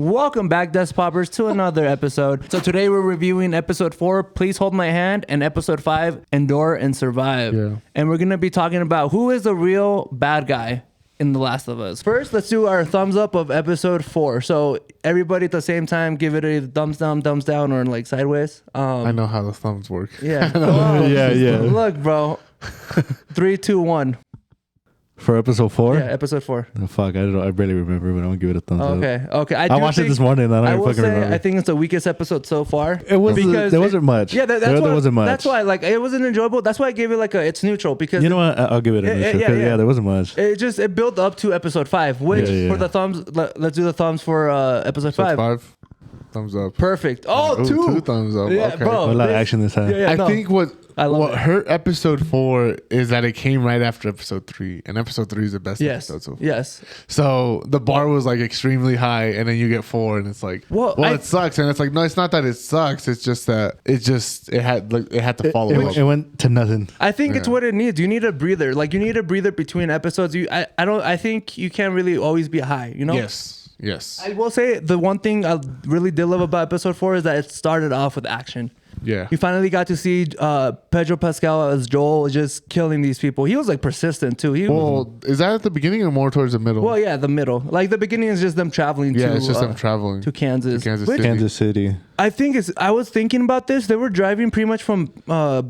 Welcome back, Desk Poppers, to another episode. So today we're reviewing episode 4, Please Hold My Hand, and episode 5, Endure and Survive. Yeah. And we're going to be talking about who is the real bad guy in The Last of Us. First, let's do our thumbs up of episode 4. So everybody at the same time, give it a thumbs down, or like sideways. I know how the thumbs work. Yeah. Oh, Yeah. Look, bro. 3, 2, 1. For episode 4? Yeah, episode 4. Oh, fuck, I don't know. I barely remember, but I'm gonna give it a thumbs up. Okay. I watched it this morning. And I don't I even will fucking say, remember. I think it's the weakest episode so far. It was there wasn't much. Yeah, that's there why, wasn't much. That's why, like, it wasn't enjoyable. That's why I gave it like it's neutral, because You know what? I'll give it a neutral. yeah. There wasn't much. it built up to episode 5, which Yeah. for the thumbs. Let's do the thumbs for episode 5. Thumbs up. Perfect. Oh, Ooh, 2. 2 thumbs up. Yeah, Okay. bro. A lot of action this time. Yeah, I no. think what love it. hurt episode 4 is that it came right after episode 3, and episode 3 is the best Yes. episode so far. Yes. So the bar was like extremely high, and then you get 4, and it's like, Well, it sucks, and it's like, no, it's not that it sucks. It's just that it had to follow up. It went to nothing. I think it's Yeah. what it needs. You need a breather. Like, you need a breather between episodes. I think you can't really always be high. You know. Yes. I will say the one thing I really did love about episode 4 is that it started off with action. Yeah. You finally got to see Pedro Pascal as Joel just killing these people. He was like persistent too. Well, is that at the beginning or more towards the middle? Well, yeah, the middle. Like the beginning is just them traveling yeah, to it's just them traveling to Kansas. To Kansas Which City. Kansas City. I think I was thinking about this. They were driving pretty much from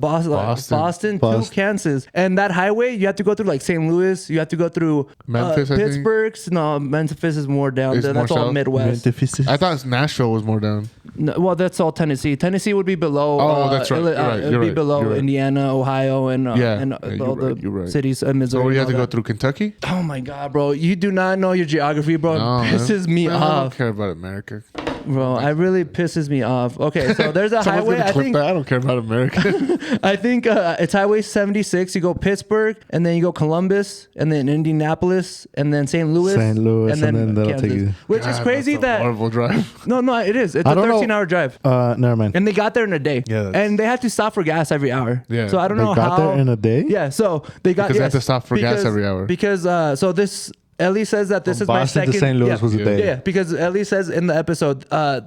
Boston to Kansas, and that highway you have to go through like St. Louis. You have to go through Memphis, I think? Pittsburgh. No, Memphis is more down It's there. more That's all south? Midwest. I thought Nashville was more down. No, well, that's all Tennessee. Tennessee would be below. Oh, that's right. You're right. It would be below Indiana, Ohio, and all you're right. cities in Missouri. So you and have to all go that. through Kentucky? Oh my God, bro! You do not know your geography, bro. No, It pisses me man, I don't off, care about America. bro. It really pisses me off. Okay, so there's a Someone's highway. gonna I clip think. that. I don't care about America. I think it's Highway 76. You go Pittsburgh, and then you go Columbus, and then Indianapolis, and then St. Louis, and then that'll Kansas. take you. Which is God, crazy that's a that horrible drive. no, it is. It's a I don't know. 13-hour drive. Never mind. And they got there in a day. Yeah, that's- And they had to stop for gas every hour. Yeah. So I don't They know got how. there in a day? Yeah. So they got Because they had to stop for gas every hour. Because so this Ellie says that this From is my Boston second. to St. Louis yeah, was a day. Yeah, because Ellie says in the episode,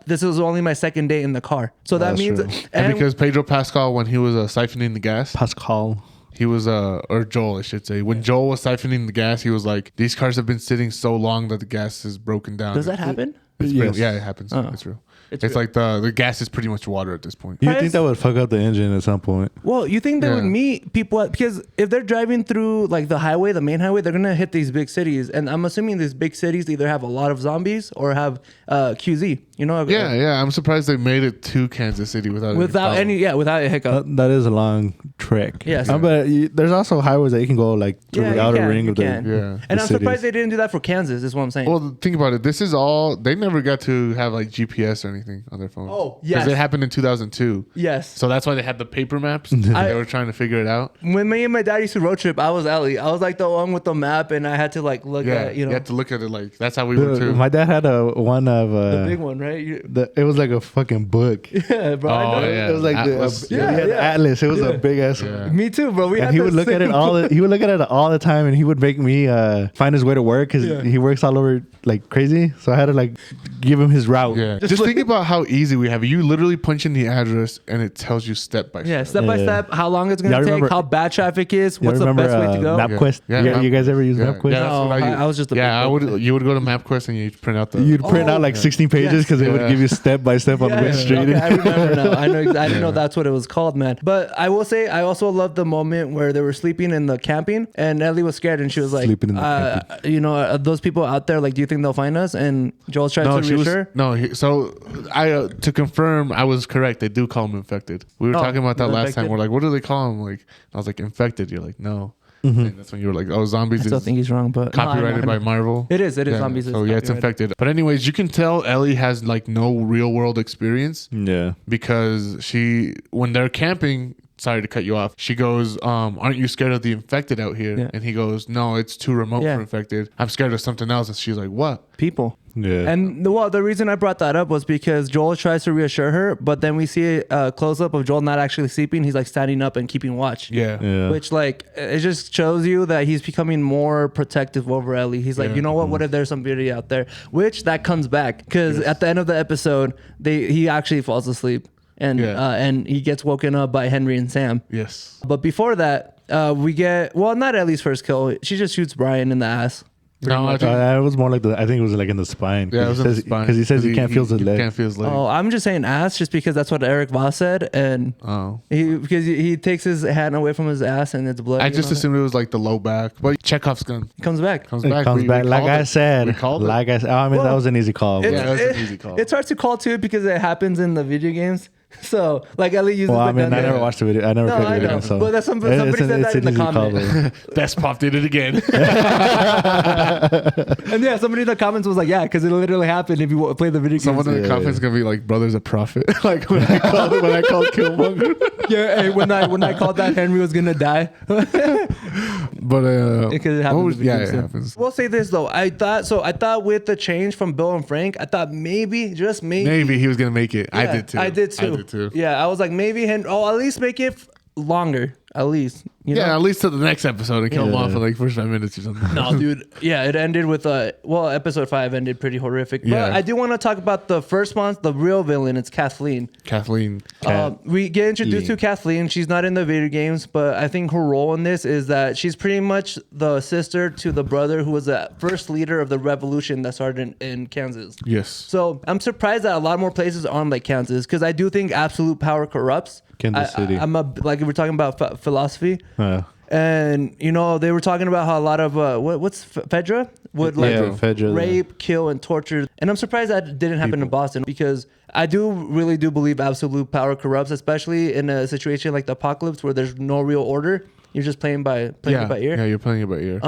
this was only my second day in the car. So that That's means true. And because Pedro Pascal, when he was siphoning the gas, Pascal. he was or Joel, I should say. When Joel was siphoning the gas, he was like, "These cars have been sitting so long that the gas is broken down." does that happen? It's Yes. real. Yeah, it happens. Oh. It's real. It's It's real. like the gas is pretty much water at this point. You Price- think that would fuck up the engine at some point? Well, you think they would Yeah. meet people because if they're driving through like the highway, the main highway, they're gonna hit these big cities, and I'm assuming these big cities either have a lot of zombies or have QZ. You know? Yeah. I'm surprised they made it to Kansas City without Without without a hiccup. That is a long trek. Yes. But there's also highways that you can go like through Yeah, the you outer can, ring you of the. can. Yeah. And the I'm surprised cities. they didn't do that for Kansas. Is what I'm saying. Well, think about it. This is all they never got to have like GPS or anything on their phone. Oh, yes. because it happened in 2002. yes. So that's why they had the paper maps. I- They were trying to figure it out. When me and my dad used to road trip, I was Ellie. I was like the one with the map, and I had to like look Yeah, at you you know had to look at it like that's how we were too. My dad had one of the big one, right? it was like a fucking book. Yeah, bro. I Oh, know. yeah. It was like Atlas. he had Atlas. It was a big ass. Yeah. Me too, bro. And he would look at it he would look at it all the time, and he would make me find his way to work because Yeah. he works all over like crazy. So I had to like give him his route. Yeah. Just think about how easy we have it. You literally punch in the address and it tells you step by step. Yeah, step by Yeah. step, how long it's gonna Y'all take, remember- how bad traffic is, You what's the remember best way to go. MapQuest? Yeah. You guys ever use MapQuest? Yeah, that's No, what I was just a yeah. big You would go to MapQuest and you'd print out the. You'd print out like 16 pages because it would Yeah. give you step by step on Yeah, which street. okay, I remember now. I know. I didn't know that's what it was called, man. But I will say, I also loved the moment where they were sleeping in the camping, and Ellie was scared, and she was like, Sleeping in the "You know, are those people out there? Like, do you think they'll find us?" And Joel's trying to she was, reassure. no. So I to confirm, I was correct. They do call them infected. We were Oh, talking about that last infected? time. We're like, what do they call them? Like, I was like, infected. You're like, no. And that's when you were like, oh, zombies I still is think he's wrong, but no, I know, copyrighted I by know. Marvel. It is. Yeah, Zombies. So is yeah, it's copyrighted. infected. But anyways, you can tell Ellie has like no real world experience Yeah. because when they're camping, sorry to cut you off. She goes, aren't you scared of the infected out here? Yeah. And he goes, no, it's too remote for infected. I'm scared of something else. And she's like, what? People. Yeah. And the reason I brought that up was because Joel tries to reassure her, but then we see a close up of Joel not actually sleeping. He's like standing up and keeping watch. Yeah. Which like it just shows you that he's becoming more protective over Ellie. He's like, you know what? What if there's somebody out there? Which that comes back because at the end of the episode, he actually falls asleep and he gets woken up by Henry and Sam. Yes. But before that, we get not Ellie's first kill. She just shoots Brian in the ass. No, I think, it was more like I think it was like in the spine. yeah, it was in the spine. Because he says he can't feel his leg. Can't feel his leg. Oh, I'm just saying ass just because that's what Eric Voss said, and he takes his hand away from his ass and it's bloody. I just assumed it was like the low back, but Chekhov's gun It comes back. comes It back. comes We back. Like called I it. said. We called it. Like I said. I mean, that was an easy call. It's- Yeah, that was an easy call. It's hard to call too because it happens in the video games. So like Ellie uses Well, the I mean, gun. I never watched the video. I never No, played the I video. know. So. But that's somebody said that in the easy call, comment. though. Best Pop did it again. And yeah, somebody in the comments was like, yeah, because it literally happened if you play the video games. Someone in the comments is gonna be like, "Brothers of Prophet." Like when I called Killmonger. Yeah, hey, when I called that Henry was gonna die. But Because it happens. yeah, it happens. We'll say this though. I thought with the change from Bill and Frank, I thought maybe, just maybe. Maybe he was gonna make it. I Yeah, did too. I did too. Yeah, I was like, maybe Henry. Oh, at least make it longer. At least. You know? Yeah, at least to the next episode and kill him off for like first 5 minutes or something. No, dude. Yeah, it ended with episode 5 ended pretty horrific. But Yeah. I do want to talk about the first one, the real villain. It's Kathleen. Kathleen. We get introduced to Kathleen. She's not in the video games, but I think her role in this is that she's pretty much the sister to the brother who was the first leader of the revolution that started in Kansas. Yes. So I'm surprised that a lot more places aren't like Kansas because I do think absolute power corrupts. Kansas City. I'm like we're talking about philosophy. Yeah. And they were talking about how a lot of what's Fedra would like Fedra, rape, kill, and torture. And I'm surprised that didn't happen in Boston because I really do believe absolute power corrupts, especially in a situation like the apocalypse where there's no real order. You're just playing it by ear. Yeah, you're playing it by ear.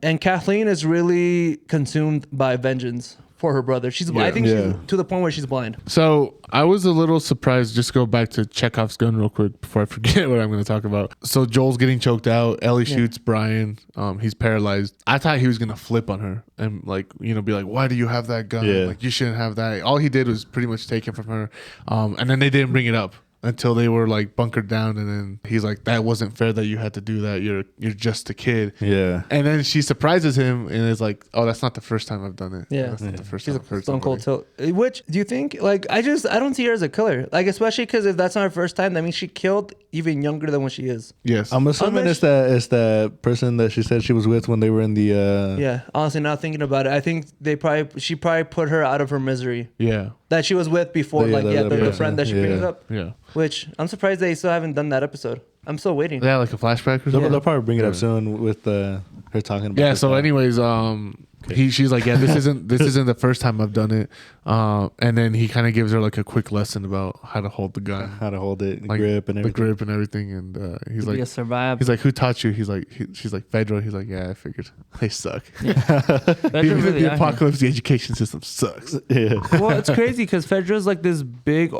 And Kathleen is really consumed by vengeance for her brother. I think she's to the point where she's blind. So I was a little surprised. Just go back to Chekhov's gun real quick before I forget what I'm going to talk about. So Joel's getting choked out. Ellie shoots Brian. He's paralyzed. I thought he was going to flip on her and be like, why do you have that gun? Yeah. Like you shouldn't have that. All he did was pretty much take it from her. And then they didn't bring it up until they were like bunkered down, and then he's like, that wasn't fair that you had to do that. You're just a kid. Yeah. And then she surprises him and is like, oh, that's not the first time I've done it. Yeah. That's not the first She's time I've a heard stone cold somebody. tilt. Which do you think? Like, I don't see her as a killer. Like, especially because if that's not her first time, that means she killed even younger than what she is. Yes. I'm assuming it's the person that she said she was with when they were in the. Yeah, honestly, now thinking about it, I think she probably put her out of her misery Yeah. that she was with before. The friend that she brings up. Yeah. Which I'm surprised they still haven't done that episode. I'm still waiting. Yeah, like a flashback or something. They'll probably bring it up soon with her talking about. Yeah. this So, guy. anyways, she's like, yeah, this isn't the first time I've done it. And then he kind of gives her like a quick lesson about how to hold the gun, how to hold it, like grip and everything. the grip and everything. And he's like, survive. he's like, who taught you? She's like, Fedro. He's like, yeah, I figured they suck. Fedra Even really the apocalypse, the education system sucks. Yeah. Well, it's crazy because Fedra's like this big.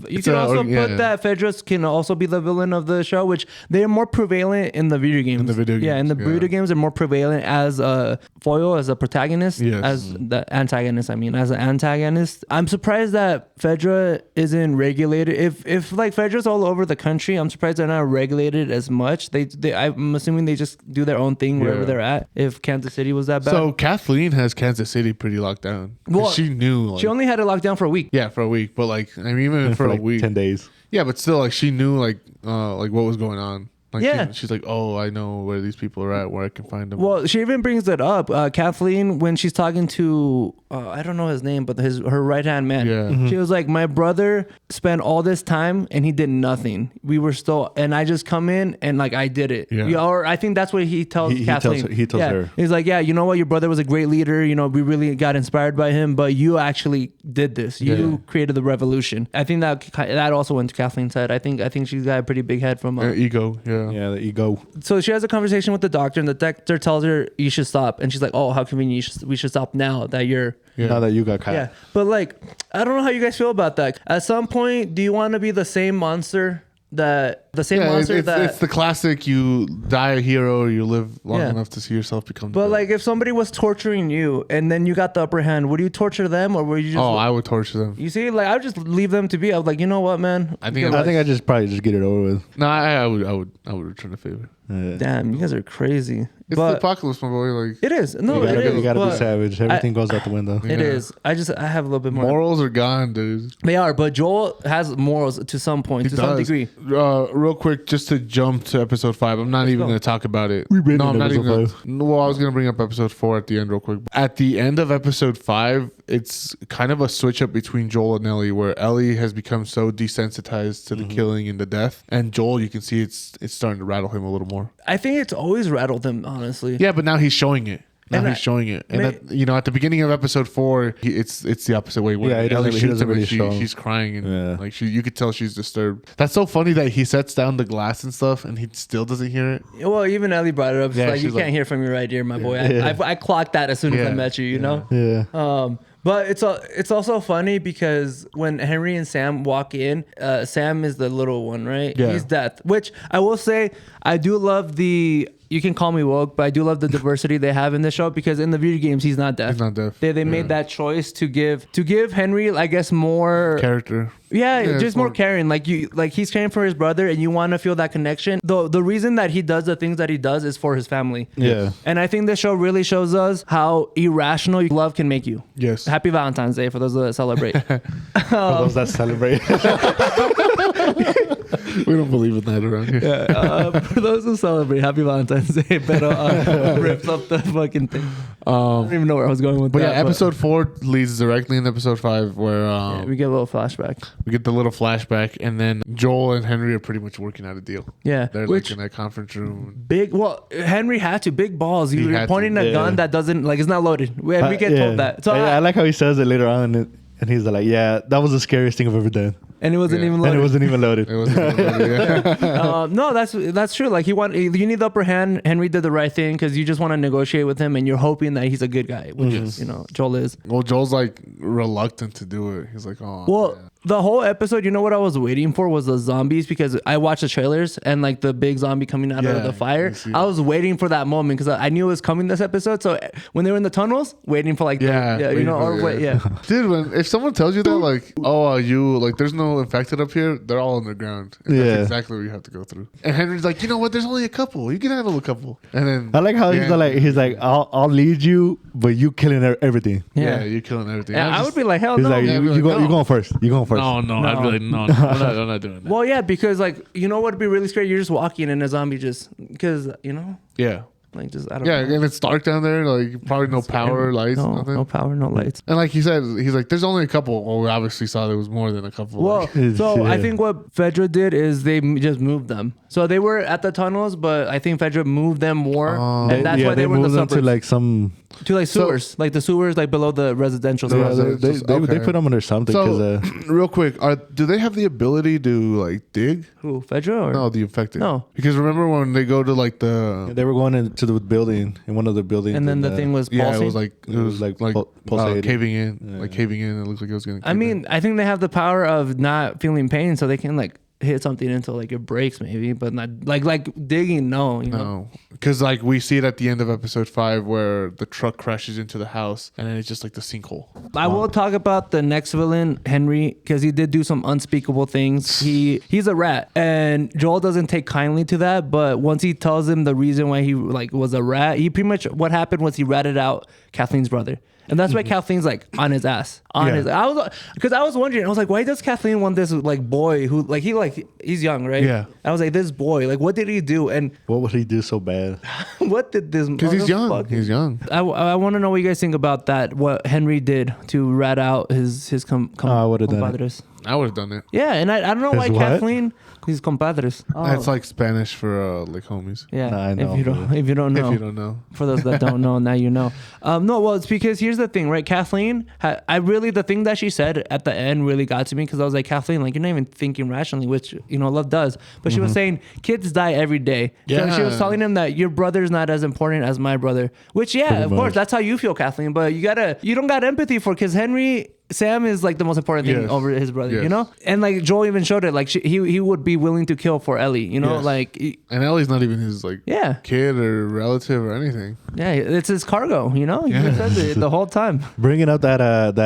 You can also put that Fedra's can also be the villain of the show, which they are more prevalent in the video games. In the video yeah, in the games, video games, they're more prevalent as a foil, as a protagonist, Yes. as the antagonist. I mean, as an antagonist. I'm surprised that Fedra isn't regulated. If like Fedra's all over the country, I'm surprised they're not regulated as much. I'm assuming they just do their own thing wherever they're at. If Kansas City was that bad. So Kathleen has Kansas City pretty locked down. Well, She knew. Like, she only had it locked down for a week. yeah, for a week. But like, I mean, even for a like week, 10 days. yeah, but still, like, she knew like what was going on. Like, Yeah. she's like, oh, I know where these people are at, where I can find them. Well, she even brings it up. Kathleen, when she's talking to, I don't know his name, but her right hand man. Yeah. She was like, my brother spent all this time and he did nothing. We were still, and I just come in and like I did it. Yeah. Or I think that's what he tells Kathleen. He tells her. He's like, yeah, you know what? Your brother was a great leader. You know, we really got inspired by him, but you actually did this. You created the revolution. I think that also went to Kathleen's head. I think she's got a pretty big head from. Ego. Yeah. Yeah, the ego. So she has a conversation with the doctor, and the doctor tells her you should stop, and she's like, "Oh, how convenient! We should stop now that you're." Yeah. Now that you got caught. Yeah, but like, I don't know how you guys feel about that. At some point, do you want to be the same monster that The same Yeah, monster it's the classic. You die a hero, you live long Yeah. enough to see yourself become. But the like, if somebody was torturing you and then you got the upper hand, would you torture them or would you just? I would torture them. You see, like I would just leave them to be. I was like, you know what, man? I think I think I just probably just get it over with. No, I would return the favor. Damn, you guys are crazy. It's but the apocalypse, my boy. Like it is. No, You it is. gotta be but savage. Everything goes out the window. It is. I have a little bit more. morals are gone, dude. They are, but Joel has morals to some point, to some does. degree. Real quick, just to jump to episode 5. I'm not even go. going to talk about it. We've been no, in I'm not even. episode Gonna, well, I was going to bring up episode 4 at the end, real quick. At the end of episode 5, it's kind of a switch up between Joel and Ellie, where Ellie has become so desensitized to the killing and the death, and Joel, you can see it's starting to rattle him a little more. I think it's always rattled him, honestly. Yeah, but now he's showing it. Now And he's showing it, and at the beginning of episode 4, it's the opposite way. Where Yeah, he Ellie doesn't shoots him really and show. she's crying, and Yeah. like you could tell she's disturbed. That's so funny that he sets down the glass and stuff, and he still doesn't hear it. Well, even Ellie brought it up. She's Yeah, like, you she's can't like- hear from your right ear, my boy. Yeah. I clocked that as soon as I Yeah. met you, you know? Yeah. But it's also funny because when Henry and Sam walk in, Sam is the little one, right? Yeah. He's death. Which I will say, I do love you can call me woke, but I do love the diversity they have in this show because in the video games he's not deaf. He's not deaf. They made that choice to give Henry, I guess, more Character. Yeah, Yeah, just it's more more- caring. Like he's caring for his brother, and you want to feel that connection. The reason that he does the things that he does is for his family. Yeah. And I think this show really shows us how irrational love can make you. Yes. Happy Valentine's Day for those that celebrate. For those that celebrate. We don't believe in that around here. For those who celebrate, Happy Valentine's Day. But rips up the fucking thing. I don't even know where I was going with But that. yeah, episode 4 leads directly into episode 5, where we get a little flashback. we get the little flashback, and then Joel and Henry are pretty much working out a deal. Yeah, They're which like in that conference room. big. Well, Henry had to big balls. He You were had pointing to. a Yeah. gun that doesn't it's not loaded. We get told that. So I like how he says it later on, and he's like, "Yeah, that was the scariest thing I've ever done," and it wasn't Yeah. even and loaded. it wasn't even loaded. It wasn't yeah. No, that's true. Like you need the upper hand. Henry did the right thing because you just want to negotiate with him, and you're hoping that he's a good guy, which is Joel is. Well, Joel's like reluctant to do it. He's like, oh. Well, man. the whole episode, you know what I was waiting for was the zombies because I watched the trailers and like the big zombie coming out Yeah, of the fire. you see I it. was waiting for that moment because I knew it was coming this episode. So when they were in the tunnels, waiting for like Dude, if someone tells you that, like, oh, you like, there's no infected up here, they're all underground. And Yeah. that's exactly what you have to go through. And Henry's like, you know what? There's only a couple. You can handle a couple. And then I like how yeah, he's like, I'll lead you, but you killing everything. yeah, you're killing everything. Yeah, I would be like, hell He's no. like, Yeah, you, I'd be you like, go, no. you going first. You going first. I'd be like, no, I'm not doing that. Well, yeah, because like you know what would be really scary? You're just walking and a zombie just because Yeah. like just I don't Yeah, know. and it's dark down there. Like, probably no power, lights, nothing. No power, no lights. And like he said, he's like, there's only a couple. Well, we obviously saw there was more than a couple. Well, Like, so I Yeah. think what Fedra did is they just moved them. So they were at the tunnels, but I think Fedra moved them more, and that's why they were in the moved them suburbs to like some. to like sewers, like the sewers like below the residential. Yeah, sewers. they Okay. put them under something so, because real quick, do they have the ability to like dig? Who Fedra or No, the infected. No. Because remember when they go to like the they were going into the building in one of the buildings, and then the thing was yeah, pulsing. it was like pulsating. caving in, Yeah. like caving in. It looked like it was gonna. I cave mean, I think they have the power of not feeling pain, so they can like hit something until like it breaks, maybe, but not like digging. No, you in. know. No, because like we see it at the end of episode 5 where the truck crashes into the house and then it's just like the sinkhole. I will talk about the next villain, Henry, because he did do some unspeakable things. He's a rat, and Joel doesn't take kindly to that. But once he tells him the reason why he like was a rat, he pretty much what happened was he ratted out Kathleen's brother. And that's why Kathleen's like on his ass. I was wondering, I was like, why does Kathleen want this like boy who he's young, right? Yeah. I was like, this boy, like what did he do? And what would he do so bad? what did this Because he's young. motherfucker- He's young. I want to know what you guys think about that. What Henry did to rat out his I would've done it. compadres. I would have done it. Yeah, and I don't know why His what? Kathleen. His compadres. Oh, It's like Spanish for like homies. yeah. Nah, I know, if you don't know. If you don't know. For those that don't know, now you know. No, well, it's because here's the thing, right? Kathleen, the thing that she said at the end really got to me because I was like, Kathleen, like you're not even thinking rationally, which love does. But she was saying kids die every day. So she was Yeah. telling him that your brother's not as important as my brother. Which, yeah, Pretty of course, much. that's how you feel, Kathleen. But you don't got empathy for because Henry Sam is like the most important thing Yes. over his brother, you Yes. know? And like Joel even showed it. Like he would be willing to kill for Ellie, you know? Yes. Like, And Ellie's not even his like yeah. kid or relative or anything. Yeah, it's his cargo, you know? He says it the whole time. Bringing up that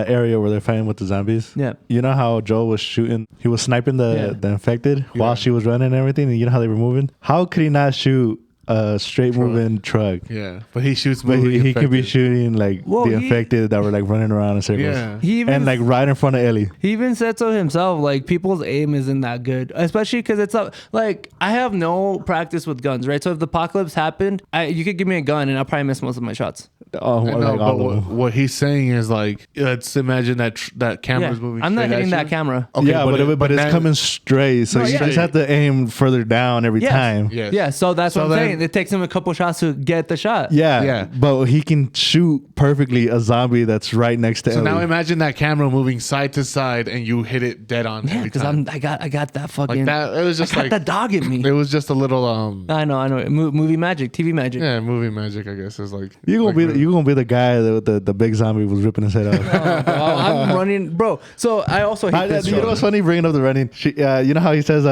area where they're fighting with the zombies. Yeah. You know how Joel was shooting? He was sniping the infected while she was running and everything. And you know how they were moving? How could he not shoot a straight moving truck? Yeah, but he shoots. But moving he could be infected. shooting like Well, the he- infected that were like running around in circles. Yeah. He even And like right in front of Ellie. He even said so himself, like people's aim isn't that good, especially because it's like I have no practice with guns, right? So if the apocalypse happened, you could give me a gun and I'll probably miss most of my shots. Oh, I know, like but all of them. what he's saying is like, let's imagine that camera's moving. I'm not straight hitting at that you. camera. Okay, yeah, but it's now- coming straight. So No, you yeah. just have to aim further down every Yes. time. Yes. Yeah, so that's So what I'm then- saying. It takes him a couple shots to get the shot. Yeah, Yeah. but he can shoot perfectly a zombie that's right next to So Ellie. now imagine that camera moving side to side and you hit it dead on. Yeah, every because time. I got that fucking like that. It was just I got like that dog in me. it was just a little I know. Movie magic, TV magic. yeah, movie magic. I guess is like you gonna like, be you gonna be the guy that the big zombie was ripping his head off. I'm running, bro. So I also hate this. You know show. what's funny? Bringing up the running. She, you know how he says,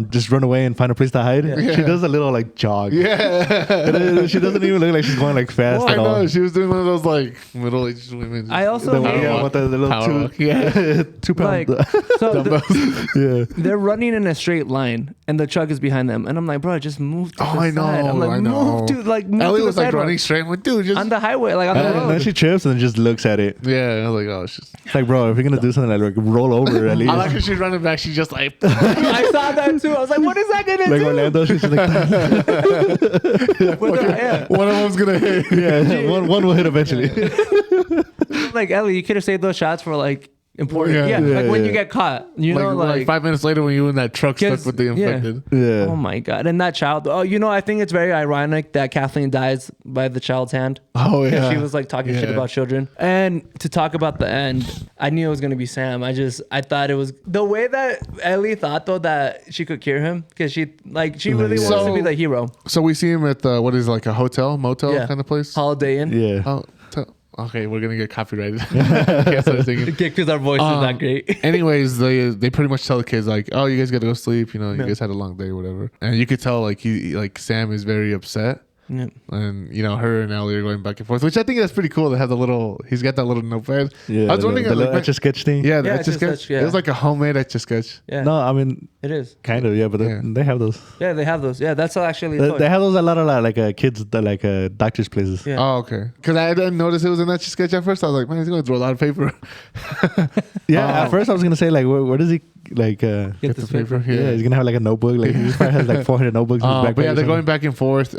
just run away and find a place to hide. She does a little like jog. Yeah, She doesn't even look like she's going like fast I at all. know she was doing one of those like middle-aged women. I also The, hate yeah, with the little Power two, walk. Yeah. 2 pound. like so yeah. they're running in a straight line and the truck is behind them and I'm like, bro, just move to the I know, side. I'm like, I know. move to like move Ellie to was the like sidewalk. running straight. I'm like, dude, just On the highway, like on the And then road. she trips and then just looks at it. yeah. I was like, oh, it's just. It's like, bro, if you're gonna do something like roll over at least. I like how she's running back. She's just like, I saw that too. I was like, what is that gonna like do? Orlando, she's like, Yeah. one of them's gonna hit. yeah, one will hit eventually. Like Ellie, you could have saved those shots for like important. Yeah. Yeah, Yeah, like when yeah. you get caught, you know, like 5 minutes later when you were in that truck stuck Kids- with the yeah. infected. Yeah. Oh my god! And that child. Oh, you know, I think it's very ironic that Kathleen dies by the child's hand. Oh yeah. She was like talking shit Yeah. about children. And to talk about the end, I knew it was gonna be Sam. I thought it was the way that Ellie thought though that she could cure him because she really Yeah. wants to be So- the hero. So we see him at the what is like a hotel, motel Yeah. kind of place. Holiday Inn. Yeah. Oh, okay, we're gonna get copyrighted. Can't start singing. Because our voice is not great. Anyways, they pretty much tell the kids like, "Oh, you guys gotta go sleep. You know, you guys had a long day, whatever." And you could tell like Sam is very upset, Yeah. and you know her and Ellie are going back and forth, which I think that's pretty cool. They have he's got that little notepad. Yeah. I was wondering, the like, little etch a sketch thing. yeah, the Yeah, etch a sketch. Etch-a-Sketch, yeah. It was like a homemade etch a sketch. Yeah. No, I mean, It is. kind of, yeah, but Yeah. they have those. Yeah, they have those. Yeah, that's actually. a toy. They have those a lot of like kids, like doctors' places. Yeah. Oh, okay. Because I didn't notice it was an etch a sketch at first. I was like, man, he's gonna throw a lot of paper. Yeah, at first I was gonna say like, where does he like? Get this paper. Yeah, he's gonna have like a notebook. Like he probably has like 400 notebooks in his backpack. But yeah, or they're something. going back and forth.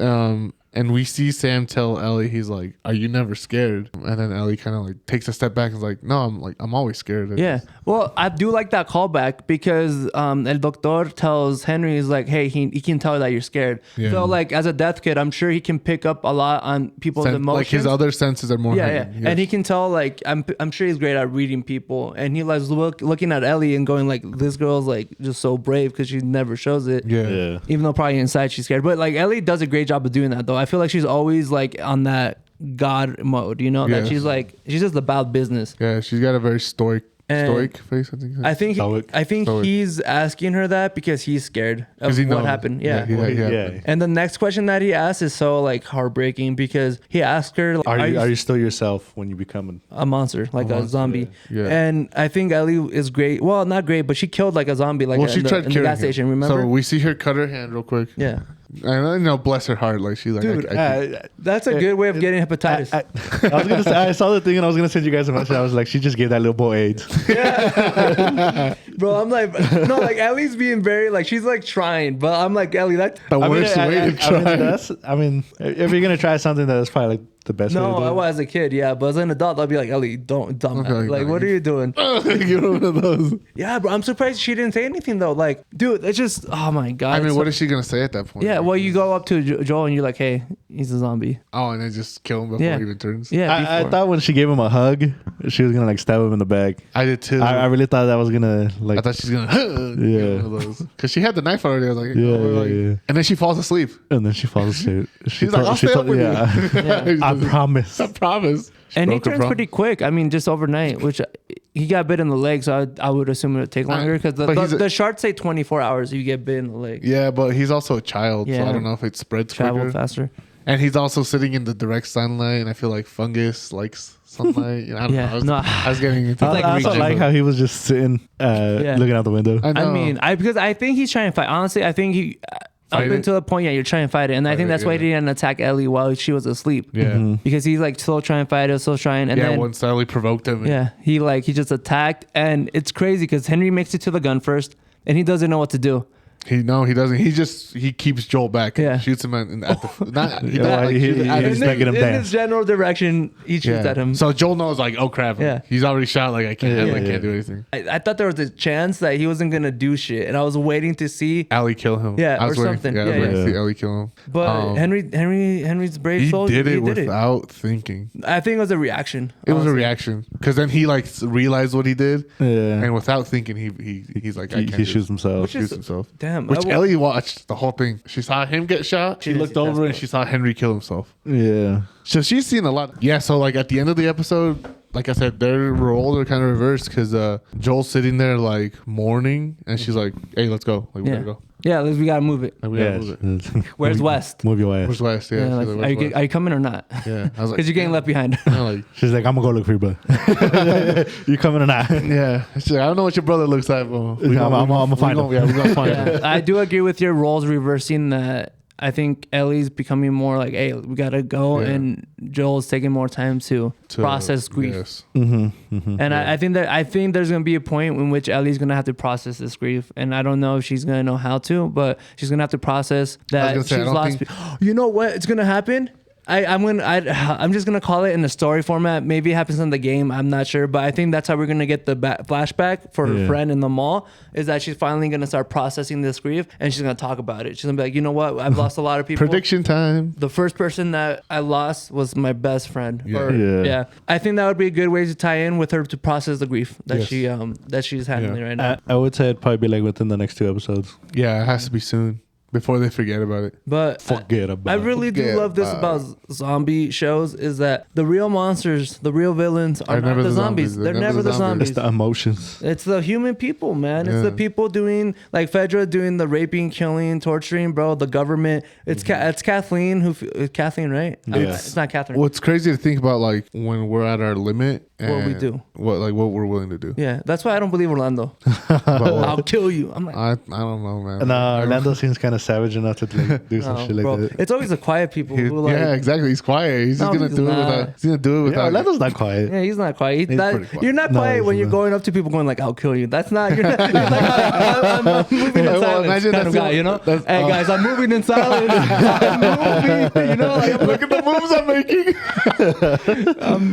And we see Sam tell Ellie, he's like, "Are you never scared?" And then Ellie kind of like takes a step back and is like, "No, I'm always scared." Yeah. Well, I do like that callback because El Doctor tells Henry, he's like, hey, he can tell that you're scared. Yeah. So, like, as a death kid, I'm sure he can pick up a lot on people's emotions. Like his other senses are more. yeah. heightened. Yes. And he can tell, like, I'm sure he's great at reading people. And he was looking at Ellie and going, like, this girl's, like, just so brave because she never shows it. Yeah. Yeah. Even though probably inside she's scared. But, like, Ellie does a great job of doing that, though. I feel like she's always, like, on that God mode, you know? That Yes. she's just about business. Yeah, she's got a very stoic And face. I think. Stoic. I think Stoic. he's asking her that because he's scared of 'Cause he what knows. happened. Yeah. Yeah. And the next question that he asks is so like heartbreaking because he asked her, like, Are you still yourself when you become a monster, like a monster, zombie? yeah. And I think Ellie is great. Well, not great, but she killed like a zombie, like Well, she in tried the killing gas him. station. Remember? So we see her cut her hand real quick. yeah. And I know, bless her heart, like she's like, Dude, I That's a good way of getting hepatitis. I was gonna say I saw the thing and I was gonna send you guys a message. I was like, she just gave that little boy AIDS. Bro, I'm like, no, like Ellie's being very like she's like trying, but I'm like Ellie, that the worst way to try. I mean, if you're gonna try something, that's probably like the best way to do no, it. as a kid, yeah, but as an adult, I'll be like, Ellie, don't dumb. Okay, like, no, what are you doing? Give her one of those. Yeah, bro, I'm surprised she didn't say anything though. Like, dude, it's just, oh my god. I mean, it's what so- is she gonna say at that point? Yeah, well, you go up to Joel and you're like, hey, he's a zombie. Oh, and then just kill him before Yeah. he even turns. Yeah, I before. thought when she gave him a hug, she was gonna like stab him in the back. I did too. I really thought that was gonna like. I thought she's gonna Yeah. because she had the knife already. I was like, Yeah, oh, yeah, like- yeah. And then she falls asleep. And then she falls asleep. She's like, I'll stay up with yeah. you. I promise. I promise. She And he broke her turns promise. pretty quick. I mean, just overnight, which he got bit in the leg, so I would assume it would take longer because but he's the charts say 24 hours if you get bit in the leg. Yeah, but he's also a child, so Yeah. I don't know if it spreads Travel quicker. faster. And he's also sitting in the direct sunlight, and I feel like fungus likes sunlight. You know, I don't Yeah, know. I was getting into like I also reaching. like how he was just sitting, looking out the window. I know. I mean, because I think he's trying to fight. Honestly, I think he up Fight it? until the point, yeah, you're trying to fight it, and I Fight think it, that's why he yeah. didn't attack Ellie while she was asleep. yeah, Mhm. Because he's like still trying to fight it, still trying, and yeah. then Once Ellie provoked him, yeah, he just attacked, and it's crazy because Henry makes it to the gun first, and he doesn't know what to do. he doesn't. He keeps Joel back. Yeah. And shoots him at the not. He Yeah, doesn't, like, he- shoot he- at he's him. making him in dance. his general direction, he shoots Yeah. at him. So Joel knows, like, oh crap, Yeah. he's already shot. Like I can't, Yeah, I yeah. can't do anything. I thought there was a chance that he wasn't gonna do shit, and I was waiting to see. Ellie kill him. Yeah, I was or waiting, something. Yeah, I was Yeah, waiting to yeah. see Ellie kill him. But Henry's brave He soul. did it he without thinking. I think it was a reaction. It was a honestly. reaction because then he like realized what he did, Yeah. and without thinking, he's like, I he can't do shoots this. himself. Which is- Shoots himself. Damn. Which I- Ellie watched the whole thing. She saw him get shot. She didn't looked see that over and part. she saw Henry kill himself. Yeah. So she's seen a lot. Yeah. So like at the end of the episode, like I said, their roles are kind of reversed because Joel's sitting there like mourning, and she's like, "Hey, let's go. Like we Yeah. gotta go. Yeah, we gotta move it. Like, we gotta move it." Where's West? Move your ass. Where's West? Yeah. Yeah, she's like, like, are, "Where's you, West?" are you coming or not? Yeah. I was like, Because you're getting left behind. I'm like, She's like, I'm gonna go look for you, bro. You coming or not? yeah. She's like, I don't know what your brother looks like, but I'm gonna find him. Yeah, we're gonna find him. Yeah, I do agree with your roles reversing that. I think Ellie's becoming more like, hey, we gotta go, Yeah. and Joel's taking more time to process grief. Yes. Mm-hmm. Mm-hmm. And I think there's gonna be a point in which Ellie's gonna have to process this grief, and I don't know if she's gonna know how to, but she's gonna have to process that gonna say, I she's don't lost. think- You know what? It's gonna happen. I'm just gonna call it in a story format. Maybe it happens in the game. I'm not sure, but I think that's how we're gonna get the flashback for her Yeah. friend in the mall. Is that she's finally gonna start processing this grief, and she's gonna talk about it. She's gonna be like, you know what? I've lost a lot of people. Prediction time. The first person that I lost was my best friend. Yeah. Or- Yeah. yeah. I think that would be a good way to tie in with her to process the grief that Yes. that she's handling right now. I would say it'd probably be like within the next 2 episodes. Yeah, it has to be soon before they forget about it. But Forget about I really do Forget love this about about zombie shows is that the real monsters, the real villains are They're not never the the zombies. zombies. They're never the It's zombies. the emotions. It's the human people, man. It's Yeah. the people doing like Fedra doing the raping, killing, torturing, bro. The government. It's it's Kathleen Kathleen, right? Yeah. It's not Catherine. Well, it's crazy to think about like when we're at our limit and What we do. what we're willing to do. Yeah, that's why I don't believe Orlando. But I'll kill you. I'm like, I don't know, man. No, Orlando seems kind of savage enough to like, do some no, shit like bro. that. It's always the quiet people who like. yeah, exactly. He's quiet. He's just No, gonna he's do it not. without. He's gonna do it Yeah, without. Orlando's not quiet. Yeah, he's not quiet. He's pretty quiet. You're not No, quiet he's when you're not. going up to people going like, "I'll kill you." That's not. You're not. You're like, I'm moving in Well, silence imagine kind of that's guy. You know. that's- Hey guys, I'm moving in silence. I'm moving. You know, like, Look at the moves I'm making.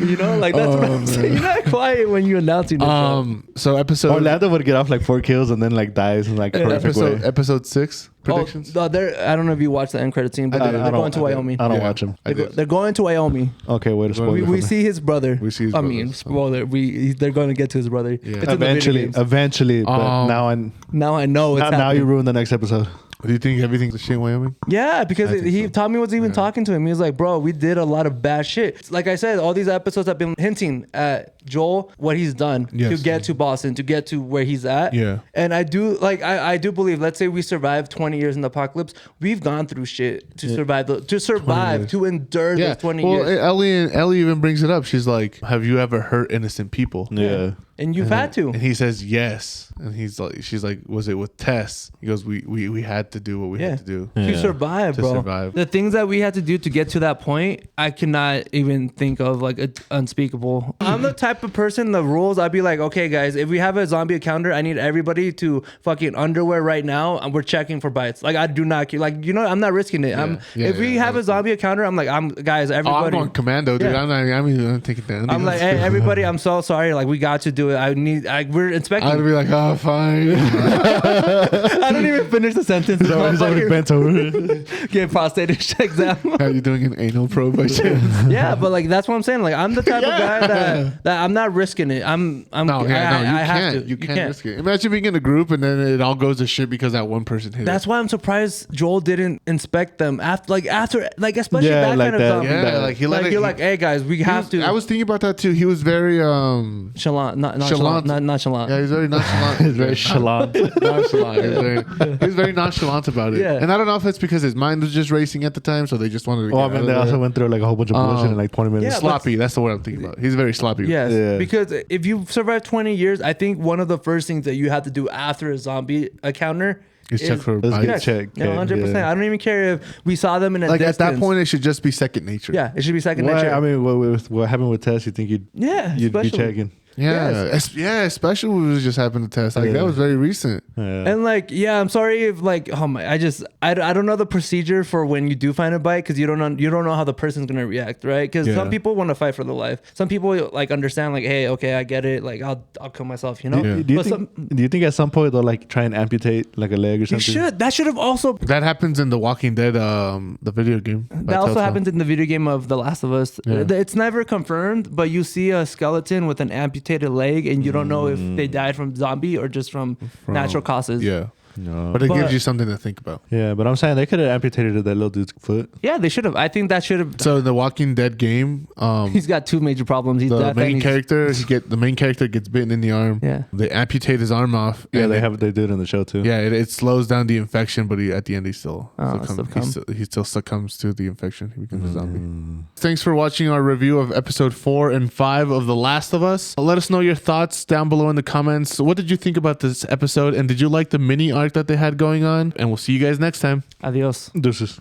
you know, like that's what I'm saying. You're not quiet when you're announcing the show. So episode Orlando would get off like 4 kills and then like dies in like horrific way. episode 6 predictions. Oh, I don't know if you watched the end credit scene, but I did. they're going to Wyoming. I don't Yeah. watch him. I did. They're going to Wyoming. Okay, wait a spoiler. We for me. see his brother. We see his I brother, mean, so- spoiler. They're going to get to his brother. Yeah. It's in the video Eventually, games. eventually, but now Now I know it's now happening. you ruined the next episode. Do you think everything's a shit in Wyoming? Yeah, because I think so. Tommy was even talking to him. He was like, "Bro, we did a lot of bad shit." Like I said, all these episodes have been hinting at Joel what he's done Yes. to get to Boston, to get to where he's at. Yeah. And I do I do believe. Let's say we survived 20 years in the apocalypse. We've gone through shit to survive. years. To endure Yeah. those 20 well, years. Ellie even brings it up. She's like, "Have you ever hurt innocent people?" Yeah. And you've had to. And he says yes. And she's like, "Was it with Tess?" He goes, "We had to do what we had to do." To Yeah. survive, To bro. survive. The things that we had to do to get to that point, I cannot even think of like unspeakable. I'm the type of person, the rules, I'd be like, okay, guys, if we have a zombie encounter, I need everybody to fucking underwear right now, and we're checking for bites. Like, I do not, like, you know, I'm not risking it. If we have a zombie encounter, I'm like, guys, Oh, I'm everybody. going commando, dude. Yeah. I'm taking that. I'm like, hey, everybody, I'm so sorry. Like, we got to do it. We're inspecting. I'd be like, "Oh, fine." I don't even finish the sentence. He's already bent over. Get prostate exam. Are you doing an anal probe by chance? Yeah, but like that's what I'm saying. Like I'm the type of guy that I'm not risking it. I'm No, yeah, no, you I have can't. to. You can't risk it. Imagine being in a group and then it all goes to shit because that one person hit That's it. why I'm surprised Joel didn't inspect them after especially Yeah, that like kind of that. zombie. Yeah, like he let like it. you're like, hey guys, we have to. I was thinking about that too. He was very Chalant, not nonchalant. Nonchalant. Yeah, he's very nonchalant. It's very chalant. He's very nonchalant about it. Yeah. And I don't know if it's because his mind was just racing at the time, so they just wanted to. Oh, I mean, they also went through like a whole bunch of bullshit in like 20 minutes. Yeah, sloppy. That's the word I'm thinking about. He's very sloppy. Yes, Yeah. because if you survive 20 years, I think one of the first things that you have to do after a zombie encounter He's checked for Let's bites. get checked. Yeah, 100%. I don't even care if we saw them in a Like distance. at that point, it should just be second nature. Yeah, it should be second What, nature. I mean, what happened with Tess? You think you'd be especially. checking? Yeah, especially when it was just happened to Tess. Like that was very recent. Yeah. And like, yeah, I'm sorry if like, oh my, I don't know the procedure for when you do find a bite because you don't know how the person's gonna react, right? Because Yeah. some people want to fight for their life. Some people like understand, like, hey, okay, I get it. Like, I'll kill myself, you know. Yeah. Do you But think? Do you think at some point they'll like try and amputate like a leg or you something? should. That should have also. That happens in The Walking Dead, the video game. by That also Telltale. happens in the video game of The Last of Us. Yeah. It's never confirmed, but you see a skeleton with an amputated leg, and you don't know if they died from zombie or just from natural causes. Yeah, No. but it But- gives you something to think about. Yeah, but I'm saying they could have amputated that little dude's foot. Yeah, they should have. I think that should have. So in the Walking Dead game, He's got two major problems. He's the deaf and main he's- character, the main character gets bitten in the arm. Yeah. They amputate his arm off. Yeah, and they do it in the show too. Yeah, it slows down the infection, but at the end he still succumbs. he still succumbs to the infection. He becomes a zombie. Thanks for watching our review of episode 4 and 5 of The Last of Us. Let us know your thoughts down below in the comments. What did you think about this episode, and did you like the mini arc that they had going on? And we'll see you guys next time. Adios. Deuces.